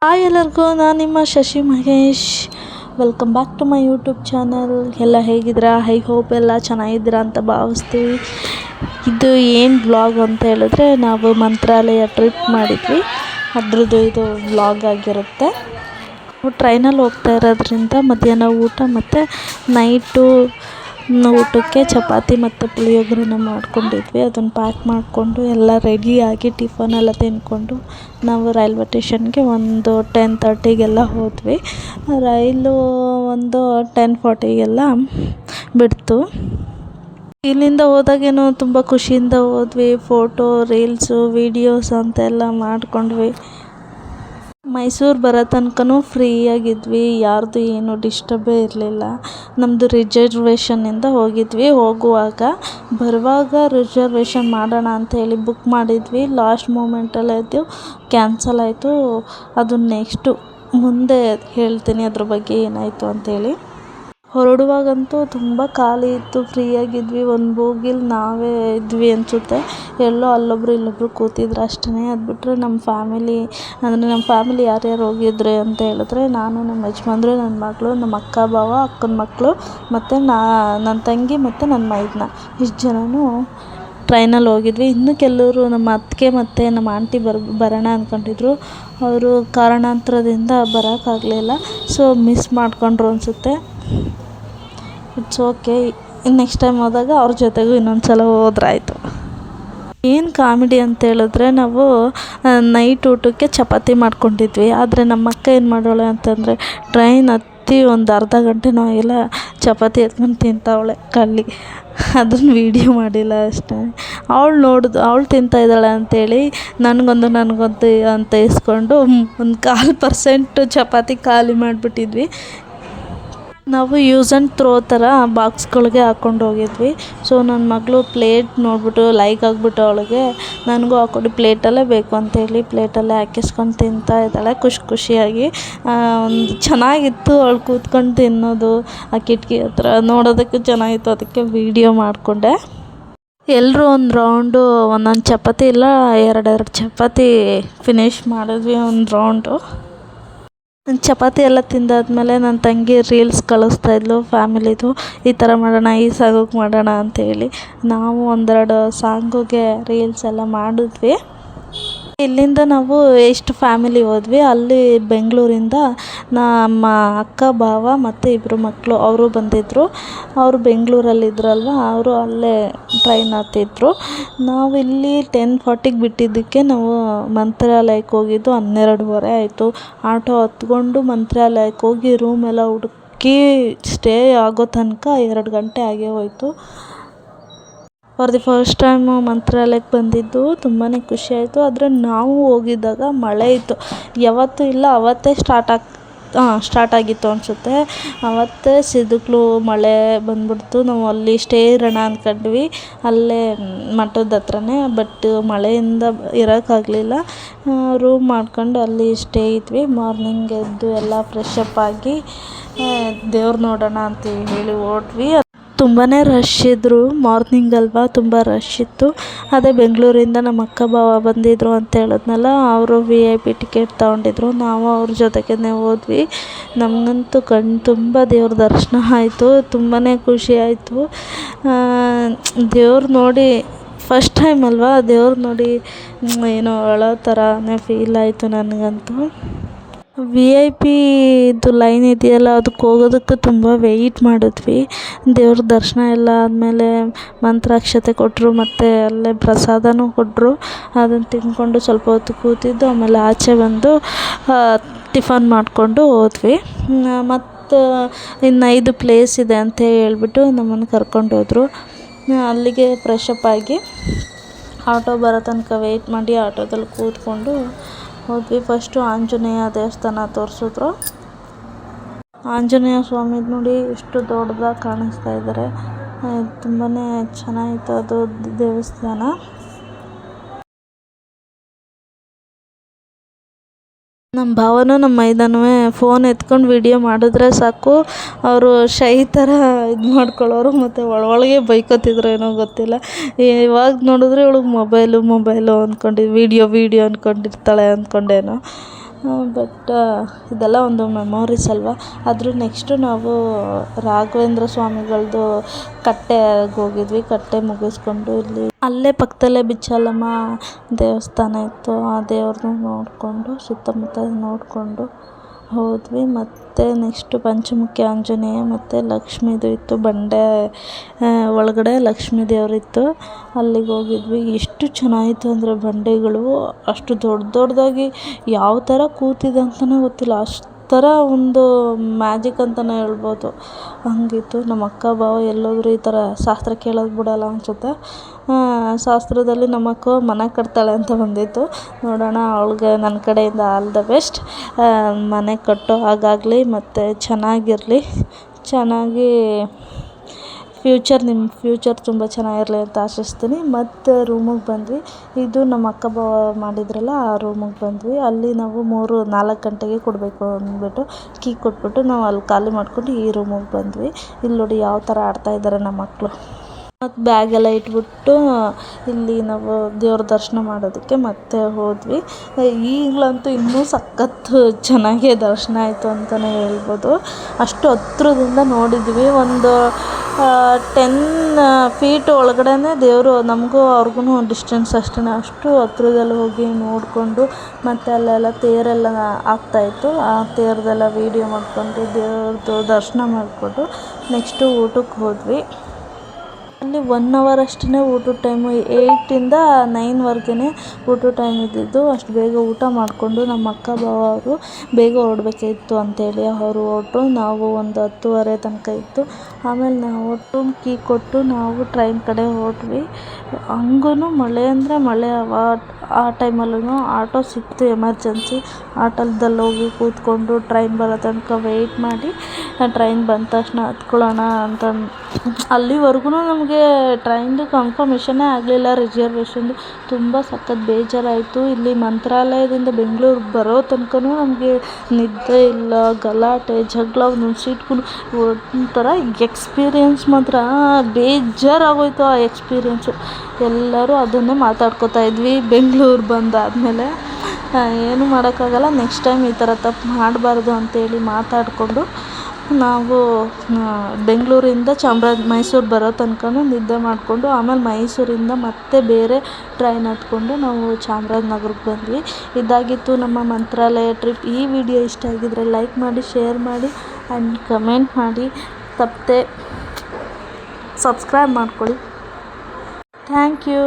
Hi ಎಲ್ಲರಿಗೂ, ನಾನು ನಿಮ್ಮ Shashi Mahesh. Welcome back to my YouTube channel. ಎಲ್ಲ ಹೇಗಿದ್ದೀರಾ? ಐ ಹೋಪ್ ಎಲ್ಲ ಚೆನ್ನಾಗಿದ್ದೀರಾ ಅಂತ ಭಾವಿಸ್ತೀವಿ. ಇದು ಏನು ವ್ಲಾಗ್ ಅಂತ ಹೇಳಿದ್ರೆ, ನಾವು ಮಂತ್ರಾಲಯ ಟ್ರಿಪ್ ಮಾಡಿದ್ವಿ, ಅದ್ರದ್ದು ಇದು ವ್ಲಾಗ್ ಆಗಿರುತ್ತೆ. ನಾವು ಟ್ರೈನಲ್ಲಿ ಹೋಗ್ತಾ ಇರೋದ್ರಿಂದ ಮಧ್ಯಾಹ್ನ ಊಟ ಮತ್ತು ನೈಟು ಊಟಕ್ಕೆ ಚಪಾತಿ ಮತ್ತು ಪುಳಿಯೋಗರೆನ ಮಾಡ್ಕೊಂಡಿದ್ವಿ. ಅದನ್ನು ಪ್ಯಾಕ್ ಮಾಡಿಕೊಂಡು ಎಲ್ಲ ರೆಡಿಯಾಗಿ ಟಿಫನೆಲ್ಲ ತಿಂದ್ಕೊಂಡು ನಾವು ರೈಲ್ವೆ ಸ್ಟೇಷನ್ಗೆ ಒಂದು 10:30 ಹೋದ್ವಿ. ರೈಲು ಒಂದು 10:40 ಬಿಡ್ತು. ಇಲ್ಲಿಂದ ಹೋದಾಗೇನೋ ತುಂಬ ಖುಷಿಯಿಂದ ಹೋದ್ವಿ. ಫೋಟೋ, ರೀಲ್ಸು, ವೀಡಿಯೋಸ್ ಅಂತೆಲ್ಲ ಮಾಡ್ಕೊಂಡ್ವಿ. ಮೈಸೂರು ಬರೋ ತನಕನೂ ಫ್ರೀಯಾಗಿದ್ವಿ, ಯಾರ್ದು ಏನು ಡಿಸ್ಟರ್ಬೇ ಇರಲಿಲ್ಲ. ನಮ್ಮದು ರಿಸರ್ವೇಷನ್ನಿಂದ ಹೋಗಿದ್ವಿ. ಬರುವಾಗ ರಿಸರ್ವೇಷನ್ ಮಾಡೋಣ ಅಂಥೇಳಿ ಬುಕ್ ಮಾಡಿದ್ವಿ. ಲಾಸ್ಟ್ ಮೂಮೆಂಟಲ್ಲಿ ಅದು ಕ್ಯಾನ್ಸಲ್ ಆಯಿತು. ಅದು ನೆಕ್ಸ್ಟು ಮುಂದೆ ಹೇಳ್ತೀನಿ ಅದ್ರ ಬಗ್ಗೆ ಏನಾಯಿತು ಅಂಥೇಳಿ. ಹೊರಡುವಾಗಂತೂ ತುಂಬ ಖಾಲಿ ಇತ್ತು, ಫ್ರೀಯಾಗಿದ್ವಿ. ಒಂದು ಬೋಗಿಲಿ ನಾವೇ ಇದ್ವಿ ಅನಿಸುತ್ತೆ. ಎಲ್ಲೋ ಅಲ್ಲೊಬ್ಬರು ಇಲ್ಲೊಬ್ಬರು ಕೂತಿದ್ರು ಅಷ್ಟೇ. ಅದು ಬಿಟ್ಟರೆ ನಮ್ಮ ಫ್ಯಾಮಿಲಿ ಯಾರ್ಯಾರು ಹೋಗಿದ್ರು ಅಂತ ಹೇಳಿದ್ರೆ, ನಾನು, ನಮ್ಮ ಯಜಮಾನ್ರು, ನನ್ನ ಮಗಳು, ನಮ್ಮ ಅಕ್ಕ ಭಾವ, ಅಕ್ಕನ ಮಕ್ಕಳು ಮತ್ತು ನನ್ನ ತಂಗಿ ಮತ್ತು ನನ್ನ ಮೈದನ, ಇಷ್ಟು ಜನನೂ ಟ್ರೈನಲ್ಲಿ ಹೋಗಿದ್ವಿ. ಇನ್ನು ಕೆಲವರು ನಮ್ಮ ಅತ್ತಿಗೆ ಮತ್ತು ನಮ್ಮ ಆಂಟಿ ಬರೋಣ ಅಂದ್ಕೊಂಡಿದ್ರು. ಅವರು ಕಾರಣಾಂತರದಿಂದ ಬರೋಕ್ಕಾಗಲಿಲ್ಲ. ಸೊ ಮಿಸ್ ಮಾಡ್ಕೊಂಡ್ರು ಅನಿಸುತ್ತೆ. It's okay. ನೆಕ್ಸ್ಟ್ ಟೈಮ್ ಹೋದಾಗ ಅವ್ರ ಜೊತೆಗೂ ಇನ್ನೊಂದು ಸಲ ಹೋದ್ರಾಯ್ತು. ಏನು ಕಾಮಿಡಿ ಅಂತ ಹೇಳಿದ್ರೆ, ನಾವು ನೈಟ್ ಊಟಕ್ಕೆ ಚಪಾತಿ ಮಾಡ್ಕೊಂಡಿದ್ವಿ. ಆದರೆ ನಮ್ಮ ಅಕ್ಕ ಏನು ಮಾಡೋಳೆ ಅಂತಂದರೆ, ಟ್ರೈನ್ ಹತ್ತಿ ಒಂದು ಅರ್ಧ ಗಂಟೆನೋ ಎಲ್ಲ ಚಪಾತಿ ಎತ್ಕೊಂಡು ತಿಂತಾವಳೆ ಕಳ್ಳಿ. ಅದನ್ನು ವೀಡಿಯೋ ಮಾಡಿಲ್ಲ ಅಷ್ಟೇ. ಅವಳು ತಿಂತಾಯಿದ್ದಾಳೆ ಅಂಥೇಳಿ ನನಗೊಂದು ಅಂತ ಇಸ್ಕೊಂಡು ಒಂದು 1/4% ಚಪಾತಿ ಖಾಲಿ ಮಾಡಿಬಿಟ್ಟಿದ್ವಿ. ನಾವು ಯೂಸ್ ಆ್ಯಂಡ್ ಥ್ರೋ ಥರ ಬಾಕ್ಸ್ಗಳಿಗೆ ಹಾಕ್ಕೊಂಡು ಹೋಗಿದ್ವಿ. ಸೊ ನನ್ನ ಮಗಳು ಪ್ಲೇಟ್ ನೋಡಿಬಿಟ್ಟು ಲೈಕ್ ಆಗಿಬಿಟ್ಟು ಅವಳಿಗೆ, ನನಗೂ ಹಾಕ್ಕೊಡಿ, ಪ್ಲೇಟಲ್ಲೇ ಬೇಕು ಅಂತೇಳಿ ಪ್ಲೇಟಲ್ಲೇ ಹಾಕಿಸ್ಕೊಂಡು ತಿಂತಾ ಇದ್ದಾಳೆ ಖುಷಿಯಾಗಿ. ಒಂದು ಚೆನ್ನಾಗಿತ್ತು ಅವಳು ಕೂತ್ಕೊಂಡು ತಿನ್ನೋದು. ಆ ಕಿಟಕಿ ಹತ್ರ ನೋಡೋದಕ್ಕೂ ಚೆನ್ನಾಗಿತ್ತು. ಅದಕ್ಕೆ ವೀಡಿಯೋ ಮಾಡಿಕೊಂಡೆ. ಎಲ್ಲರೂ ಒಂದು ರೌಂಡು ಒಂದೊಂದು ಚಪಾತಿ ಇಲ್ಲ 2 ಚಪಾತಿ ಫಿನಿಶ್ ಮಾಡಿದ್ವಿ ಒಂದು ರೌಂಡು. ಚಪಾತಿ ಎಲ್ಲ ತಿಂದಾದ್ಮೇಲೆ ನನ್ನ ತಂಗಿ ರೀಲ್ಸ್ ಕಳಿಸ್ತಾಯಿದ್ಲು ಫ್ಯಾಮಿಲಿದು, ಈ ಥರ ಮಾಡೋಣ, ಈ ಸಾಂಗಿಗೆ ಮಾಡೋಣ ಅಂಥೇಳಿ. ನಾವು 1-2 ಸಾಂಗಿಗೆ ರೀಲ್ಸ್ ಎಲ್ಲ ಮಾಡಿದ್ವಿ. ಇಲ್ಲಿಂದ ನಾವು ಎಷ್ಟು ಫ್ಯಾಮಿಲಿ ಹೋದ್ವಿ. ಅಲ್ಲಿ ಬೆಂಗಳೂರಿಂದ ನಮ್ಮ ಅಕ್ಕ ಭಾವ ಮತ್ತು 2 ಮಕ್ಕಳು ಅವರು ಬಂದಿದ್ದರು. ಅವರು ಬೆಂಗಳೂರಲ್ಲಿದ್ದರಲ್ವ, ಅವರು ಅಲ್ಲೇ ಟ್ರೈನ್ ಹತ್ತಿದ್ರು. ನಾವು ಇಲ್ಲಿ 10:40 ಬಿಟ್ಟಿದ್ದಕ್ಕೆ ನಾವು ಮಂತ್ರಾಲಯಕ್ಕೆ ಹೋಗಿದ್ದು 12:30 ಆಯಿತು. ಆಟೋ ಹತ್ಕೊಂಡು ಮಂತ್ರಾಲಯಕ್ಕೆ ಹೋಗಿ ರೂಮೆಲ್ಲ ಹುಡುಕಿ ಸ್ಟೇ ಆಗೋ ತನಕ 2 ಗಂಟೆ ಆಗೇ ಹೋಯಿತು. ಫಾರ್ ದಿ ಫಸ್ಟ್ ಟೈಮು ಮಂತ್ರಾಲಯಕ್ಕೆ ಬಂದಿದ್ದು ತುಂಬಾ ಖುಷಿಯಾಯಿತು. ಆದರೆ ನಾವು ಹೋಗಿದ್ದಾಗ ಮಳೆ ಇತ್ತು. ಯಾವತ್ತೂ ಇಲ್ಲ, ಅವತ್ತೇ ಸ್ಟಾರ್ಟ್ ಆಗಿತ್ತು ಅನಿಸುತ್ತೆ. ಅವತ್ತೇ ಸಿದುಕಲು ಮಳೆ ಬಂದ್ಬಿಡ್ತು. ನಾವು ಅಲ್ಲಿ ಸ್ಟೇ ಇರೋಣ ಅಂದ್ಕೊಂಡ್ವಿ, ಅಲ್ಲೇ ಮಠದ ಹತ್ರನೇ. ಬಟ್ ಮಳೆಯಿಂದ ಇರೋಕ್ಕಾಗಲಿಲ್ಲ. ರೂಮ್ ಮಾಡ್ಕೊಂಡು ಅಲ್ಲಿ ಸ್ಟೇ ಇದ್ವಿ. ಮಾರ್ನಿಂಗ್ ಎದ್ದು ಎಲ್ಲ ಫ್ರೆಶ್ ಅಪ್ ಆಗಿ ದೇವ್ರು ನೋಡೋಣ ಅಂತ ಹೇಳಿ ಹೊರಟ್ವಿ. ತುಂಬಾ ರಶ್ ಇದ್ದರು. ಮಾರ್ನಿಂಗ್ ಅಲ್ವಾ, ತುಂಬ ರಶ್ ಇತ್ತು. ಅದೇ ಬೆಂಗಳೂರಿಂದ ನಮ್ಮ ಅಕ್ಕ ಭಾವ ಬಂದಿದ್ದರು ಅಂತ ಹೇಳಿದ್ನಲ್ಲ, ಅವರು VIP ಟಿಕೆಟ್ ತೊಗೊಂಡಿದ್ರು. ನಾವು ಅವ್ರ ಜೊತೆಗೇ ಹೋದ್ವಿ. ನಮಗಂತೂ ತುಂಬ ದೇವ್ರ ದರ್ಶನ ಆಯಿತು. ತುಂಬಾ ಖುಷಿ ಆಯಿತು. ದೇವ್ರು ನೋಡಿ ಫಸ್ಟ್ ಟೈಮ್ ಅಲ್ವಾ, ದೇವ್ರು ನೋಡಿ ಏನೋ ಅಳೋ ಥರನೇ ಫೀಲ್ ಆಯಿತು ನನಗಂತೂ. VIPದು ಲೈನ್ ಇದೆಯಲ್ಲ, ಅದಕ್ಕೆ ಹೋಗೋದಕ್ಕೆ ತುಂಬ ವೆಯ್ಟ್ ಮಾಡಿದ್ವಿ. ದೇವ್ರ ದರ್ಶನ ಎಲ್ಲ ಆದಮೇಲೆ ಮಂತ್ರಾಕ್ಷತೆ ಕೊಟ್ಟರು, ಮತ್ತು ಅಲ್ಲೇ ಪ್ರಸಾದನೂ ಕೊಟ್ಟರು. ಅದನ್ನು ತಿಂದ್ಕೊಂಡು ಸ್ವಲ್ಪ ಹೊತ್ತು ಕೂತಿದ್ದು, ಆಮೇಲೆ ಆಚೆ ಬಂದು ಟಿಫನ್ ಮಾಡಿಕೊಂಡು ಹೋದ್ವಿ. ಮತ್ತು ಇನ್ನು 5 ಪ್ಲೇಸ್ ಇದೆ ಅಂತ ಹೇಳ್ಬಿಟ್ಟು ನಮ್ಮನ್ನು ಕರ್ಕೊಂಡು ಹೋದರು. ಅಲ್ಲಿಗೆ ಫ್ರೆಶ್ ಅಪ್ ಆಗಿ ಆಟೋ ಬರೋ ತನಕ ವೆಯ್ಟ್ ಮಾಡಿ ಆಟೋದಲ್ಲಿ ಕೂತ್ಕೊಂಡು ಹೋದ್ವಿ. ಫಸ್ಟು ಆಂಜನೇಯ ದೇವಸ್ಥಾನ ತೋರಿಸಿದ್ರು. ಆಂಜನೇಯ ಸ್ವಾಮಿ ನೋಡಿ ಎಷ್ಟು ದೊಡ್ಡದಾಗಿ ಕಾಣಿಸ್ತಾ ಇದ್ದಾರೆ. ತುಂಬಾ ಚೆನ್ನಾಗಿತ್ತು ಅದು ದೇವಸ್ಥಾನ. ನಮ್ಮ ಭಾವನೂ ನಮ್ಮ ಮೈದನೂ ಫೋನ್ ಎತ್ಕೊಂಡು ವೀಡಿಯೋ ಮಾಡಿದ್ರೆ ಸಾಕು, ಅವರು ಶೈ ಥರ ಇದು ಮಾಡ್ಕೊಳ್ಳೋರು. ಮತ್ತು ಒಳಗೆ ಬೈಕೋತಿದ್ರು ಏನೋ ಗೊತ್ತಿಲ್ಲ. ಇವಾಗ ನೋಡಿದ್ರೆ ಇವಳಿಗೆ ಮೊಬೈಲು ಅಂದ್ಕೊಂಡು ವೀಡಿಯೋ ಅಂದ್ಕೊಂಡಿರ್ತಾಳೆ ಅಂದ್ಕೊಂಡೇನೋ. ಬಟ್ ಇದೆಲ್ಲ ಒಂದು ಮೆಮೊರೀಸ್ ಅಲ್ವಾ. ಅದ್ರ ನೆಕ್ಸ್ಟು ನಾವು ರಾಘವೇಂದ್ರ ಸ್ವಾಮಿಗಳದ್ದು ಕಟ್ಟೆಗೆ ಹೋಗಿದ್ವಿ. ಕಟ್ಟೆ ಮುಗಿಸ್ಕೊಂಡು ಇಲ್ಲಿ ಅಲ್ಲೇ ಪಕ್ಕದಲ್ಲೇ ಬಿಚ್ಚಾಲಮ್ಮ ದೇವಸ್ಥಾನ ಇತ್ತು. ಆ ದೇವ್ರನ್ನೂ ನೋಡಿಕೊಂಡು ಸುತ್ತಮುತ್ತ ನೋಡಿಕೊಂಡು ಹೋದ್ವಿ. ಮತ್ತು ನೆಕ್ಸ್ಟು ಪಂಚಮುಖಿ ಆಂಜನೇಯ ಮತ್ತು ಲಕ್ಷ್ಮೀದು ಇತ್ತು. ಬಂಡೆ ಒಳಗಡೆ ಲಕ್ಷ್ಮೀ ದೇವರಿತ್ತು, ಅಲ್ಲಿಗೆ ಹೋಗಿದ್ವಿ. ಎಷ್ಟು ಚೆನ್ನಾಗಿತ್ತು ಅಂದರೆ ಬಂಡೆಗಳು ಅಷ್ಟು ದೊಡ್ಡ ದೊಡ್ಡದಾಗಿ ಯಾವ ಥರ ಕೂತಿದೆ ಅಂತಲೇ ಗೊತ್ತಿಲ್ಲ. ಅಷ್ಟು ಥರ ಒಂದು ಮ್ಯಾಜಿಕ್ ಅಂತಲೇ ಹೇಳ್ಬೋದು, ಹಂಗಿತ್ತು. ನಮ್ಮ ಅಕ್ಕ ಬಾವ ಎಲ್ಲೋದ್ರು ಈ ಥರ ಶಾಸ್ತ್ರ ಕೇಳೋದು ಬಿಡೋಲ್ಲ ಅನಿಸುತ್ತೆ. ಶಾಸ್ತ್ರದಲ್ಲಿ ನಮ್ಮ ಅಕ್ಕ ಮನೆ ಕಟ್ತಾಳೆ ಅಂತ ಬಂದಿತ್ತು. ನೋಡೋಣ, ಅವಳಿಗೆ ನನ್ನ ಕಡೆಯಿಂದ ಆಲ್ ದ ಬೆಸ್ಟ್. ಮನೆ ಕಟ್ಟೋ ಹಾಗಾಗಲಿ ಮತ್ತು ಚೆನ್ನಾಗಿರಲಿ, ಚೆನ್ನಾಗಿ ನಿಮ್ಮ ಫ್ಯೂಚರ್ ತುಂಬ ಚೆನ್ನಾಗಿರಲಿ ಅಂತ ಆಶಿಸ್ತೀನಿ. ಮತ್ತು ರೂಮಿಗೆ ಬಂದ್ವಿ. ಇದು ನಮ್ಮ ಅಕ್ಕ ಬಾವ ಮಾಡಿದ್ರಲ್ಲ, ಆ ರೂಮಿಗೆ ಬಂದ್ವಿ. ಅಲ್ಲಿ ನಾವು 4 ಗಂಟೆಗೆ ಕೊಡಬೇಕು ಅಂದ್ಬಿಟ್ಟು ಕೀ ಕೊಟ್ಬಿಟ್ಟು ನಾವು ಅಲ್ಲಿ ಖಾಲಿ ಮಾಡಿಕೊಂಡು ಈ ರೂಮಿಗೆ ಬಂದ್ವಿ. ಇಲ್ಲಿ ನೋಡಿ ಯಾವ ಥರ ಆಡ್ತಾಯಿದ್ದಾರೆ ನಮ್ಮ ಮಕ್ಕಳು. ಮತ್ತು ಬ್ಯಾಗೆಲ್ಲ ಇಟ್ಬಿಟ್ಟು ಇಲ್ಲಿ ನಾವು ದೇವ್ರ ದರ್ಶನ ಮಾಡೋದಕ್ಕೆ ಮತ್ತೆ ಹೋದ್ವಿ. ಈಗಲಂತೂ ಇನ್ನೂ ಸಖತ್ತು ಚೆನ್ನಾಗೇ ದರ್ಶನ ಆಯಿತು ಅಂತಲೇ ಹೇಳ್ಬೋದು. ಅಷ್ಟು ಹತ್ರದಿಂದ ನೋಡಿದ್ವಿ. ಒಂದು 10 ಫೀಟ್ ಒಳಗಡೆನೇ ದೇವರು. ನಮಗೂ ಅವ್ರಿಗೂ ಡಿಸ್ಟೆನ್ಸ್ ಅಷ್ಟೇ. ಅಷ್ಟು ಹತ್ರದಲ್ಲಿ ಹೋಗಿ ನೋಡಿಕೊಂಡು ಮತ್ತು ಅಲ್ಲೆಲ್ಲ ತೇರೆಲ್ಲ ಆಗ್ತಾಯಿತ್ತು. ಆ ತೇರದೆಲ್ಲ ವೀಡಿಯೋ ಮಾಡಿಕೊಂಡು ದೇವ್ರದ್ದು ದರ್ಶನ ಮಾಡಿಕೊಂಡು ನೆಕ್ಸ್ಟು ಊಟಕ್ಕೆ ಹೋದ್ವಿ. ಅಲ್ಲಿ 1 ಅವರ್ ಅಷ್ಟೇ ಊಟದ ಟೈಮು. 8ಇಂದ 9ವರೆಗೆ ಊಟದ ಟೈಮ್ ಇದ್ದಿದ್ದು. ಅಷ್ಟು ಬೇಗ ಊಟ ಮಾಡಿಕೊಂಡು ನಮ್ಮ ಅಕ್ಕ ಬಾವ ಅವರು ಬೇಗ ಹೊರಡ್ಬೇಕಿತ್ತು ಅಂತೇಳಿ ಅವರು ಹೊರಟರು. ನಾವು ಒಂದು 10:30 ತನಕ ಇತ್ತು. ಆಮೇಲೆ ನಾವು ರೂಮ್ ಕೀ ಕೊಟ್ಟು ನಾವು ಟ್ರೈನ್ ಕಡೆ ಹೊರಟ್ವಿ. ಹಂಗೂ ಮಳೆ ಅಂದರೆ ಮಳೆ. ಆ ಟೈಮಲ್ಲೂ ಆಟೋ ಸಿಕ್ತು ಎಮರ್ಜೆನ್ಸಿ. ಆಟೋದಲ್ಲಿ ಹೋಗಿ ಕೂತ್ಕೊಂಡು ಟ್ರೈನ್ ಬರೋ ತನಕ ವೆಯ್ಟ್ ಮಾಡಿ ಟ್ರೈನ್ ಬಂದ ತಕ್ಷಣ ಹತ್ಕೊಳ್ಳೋಣ ಅಂತ. ಅಲ್ಲಿವರೆಗೂ ನಮಗೆ ಟ್ರೈನ್ದು ಕನ್ಫರ್ಮೇಷನ್ನೇ ಆಗಲಿಲ್ಲ, ರಿಸರ್ವೇಷನ್ದು. ತುಂಬ ಸಖತ್ ಬೇಜಾರಾಯಿತು. ಇಲ್ಲಿ ಮಂತ್ರಾಲಯದಿಂದ ಬೆಂಗಳೂರಿಗೆ ಬರೋ ತನಕನೂ ನಮಗೆ ನಿದ್ದೆ ಇಲ್ಲ, ಗಲಾಟೆ ಜಗಳ, ಒಂದೊಂದು ಸೀಟ್ಗೂ ಒಂಥರ ಎಕ್ಸ್ಪೀರಿಯೆನ್ಸ್ ಮಾತ್ರ ಬೇಜಾರಾಗೋಯ್ತು. ಆ ಎಕ್ಸ್ಪೀರಿಯೆನ್ಸು ಎಲ್ಲರೂ ಅದನ್ನೇ ಮಾತಾಡ್ಕೋತಾ ಇದ್ವಿ ಬೆಂಗಳೂರು ಬಂದಾದಮೇಲೆ. ಏನೂ ಮಾಡೋಕ್ಕಾಗಲ್ಲ, ನೆಕ್ಸ್ಟ್ ಟೈಮ್ ಈ ಥರ ತಪ್ಪು ಮಾಡಬಾರ್ದು ಅಂತೇಳಿ ಮಾತಾಡಿಕೊಂಡು ನಾವು ಬೆಂಗಳೂರಿಂದ ಮೈಸೂರು ಬರೋ ತನಕನೂ ನಿದ್ದೆ ಮಾಡಿಕೊಂಡು ಆಮೇಲೆ ಮೈಸೂರಿಂದ ಮತ್ತೆ ಬೇರೆ ಟ್ರೈನ್ ಹತ್ಕೊಂಡು ನಾವು ಚಾಮರಾಜನಗರಕ್ಕೆ ಬಂದ್ವಿ. ಇದಾಗಿತ್ತು ನಮ್ಮ ಮಂತ್ರಾಲಯ ಟ್ರಿಪ್. ಈ ವಿಡಿಯೋ ಇಷ್ಟ ಆಗಿದ್ದರೆ ಲೈಕ್ ಮಾಡಿ, ಶೇರ್ ಮಾಡಿ ಆ್ಯಂಡ್ ಕಮೆಂಟ್ ಮಾಡಿ. ತಪ್ಪದೆ ಸಬ್ಸ್ಕ್ರೈಬ್ ಮಾಡ್ಕೊಳ್ಳಿ. Thank you.